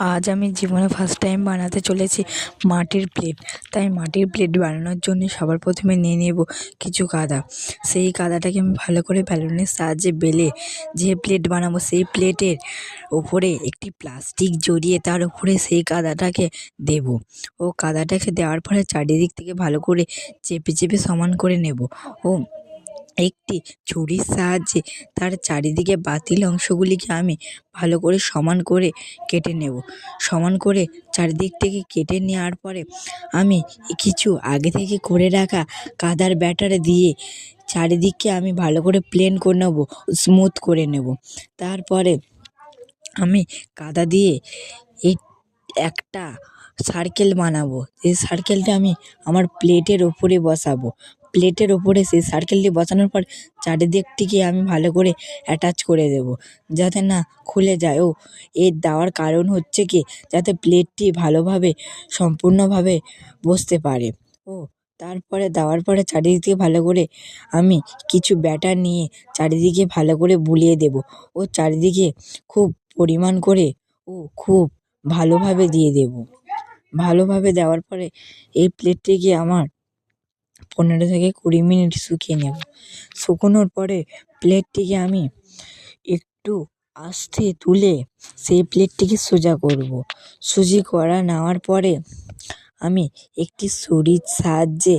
আজ আমি জীবনে ফার্স্ট টাইম বানাতে চলেছি মাটির প্লেট। তাই মাটির প্লেট বানানোর জন্য সবার প্রথমে নিয়ে নেব কিছু কাদা। সেই কাদাটাকে আমি ভালো করে বেলুনের সাহায্যে বেলে যে প্লেট বানাবো সেই প্লেটের ওপরে একটি প্লাস্টিক জড়িয়ে তার উপরে সেই কাদাটাকে দেব ও কাদাটাকে দেওয়ার পরে চারিদিক থেকে ভালো করে চেপে চেপে সমান করে নেব ও একটি ছুরির সাহায্যে তার চারিদিকে বাতিল অংশগুলিকে আমি ভালো করে সমান করে কেটে নেব। সমান করে চারিদিক থেকে কেটে নেওয়ার পরে আমি কিছু আগে থেকে করে রাখা কাদার ব্যাটার দিয়ে চারিদিককে আমি ভালো করে প্লেন করে নেব, স্মুথ করে নেব। তারপরে আমি কাদা দিয়ে এই একটা সার্কেল বানাবো। এই সার্কেলটা আমি আমার প্লেটের ওপরে বসাবো। প্লেটের ওপরে সেই সার্কেলটি বসানোর পর চারিদিকটিকে আমি ভালো করে অ্যাটাচ করে দেবো যাতে না খুলে যায়। ও এর দেওয়ার কারণ হচ্ছে কি, যাতে প্লেটটি ভালোভাবে সম্পূর্ণভাবে বসতে পারে। ও তারপরে দেওয়ার পরে চারিদিক থেকে ভালো করে আমি কিছু ব্যাটার নিয়ে চারিদিকে ভালো করে বুলিয়ে দেবো ও চারিদিকে খুব পরিমাণ করে ও খুব ভালোভাবে দিয়ে দেবো। ভালোভাবে দেওয়ার পরে এই প্লেটটিকে আমার 15 থেকে 20 মিনিট শুকিয়ে নেব। শুকোনোর পরে প্লেটটিকে আমি একটু আস্তে তুলে সেই প্লেটটিকে সোজা করব। সোজা করা নেওয়ার পরে আমি একটি ছুরির সাহায্যে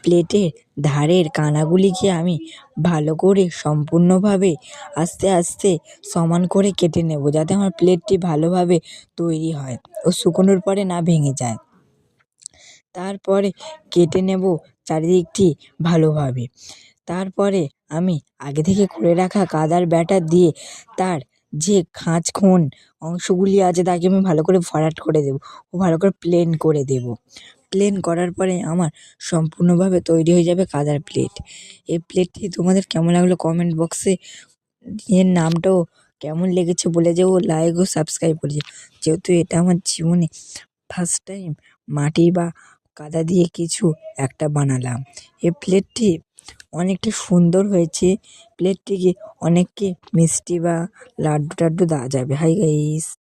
প্লেটের ধারের কানাগুলিকে আমি ভালো করে সম্পূর্ণভাবে আস্তে আস্তে সমান করে কেটে নেব যাতে আমার প্লেটটি ভালোভাবে তৈরি হয় ও শুকোনোর পরে না ভেঙে যায়। তারপরে কেটে নেব চারিদিকটি ভালোভাবে। তারপরে আমি আগে থেকে করে রাখা কাদার ব্যাটার দিয়ে তার যে খাঁজ-কোণ অংশগুলি আছে তাকে আমি ভালো করে ভরাট করে দেবো ও ভালো করে প্লেন করে দেবো। প্লেন করার পরে আমার সম্পূর্ণভাবে তৈরি হয়ে যাবে কাদার প্লেট। এই প্লেটটি তোমাদের কেমন লাগলো কমেন্ট বক্সে এর নামটাও কেমন লেগেছে বলে যেও, লাইক ও সাবস্ক্রাইব করে যেও। যেহেতু এটা আমার জীবনে ফার্স্ট টাইম মাটি বা কাদা দিয়ে কিছু একটা বানালাম। এই প্লেটটি অনেকটা সুন্দর হয়েছে। প্লেটটিকে অনেককে মিষ্টি বা লাড্ডু টাড্ডু দেওয়া যাবে। Hi guys.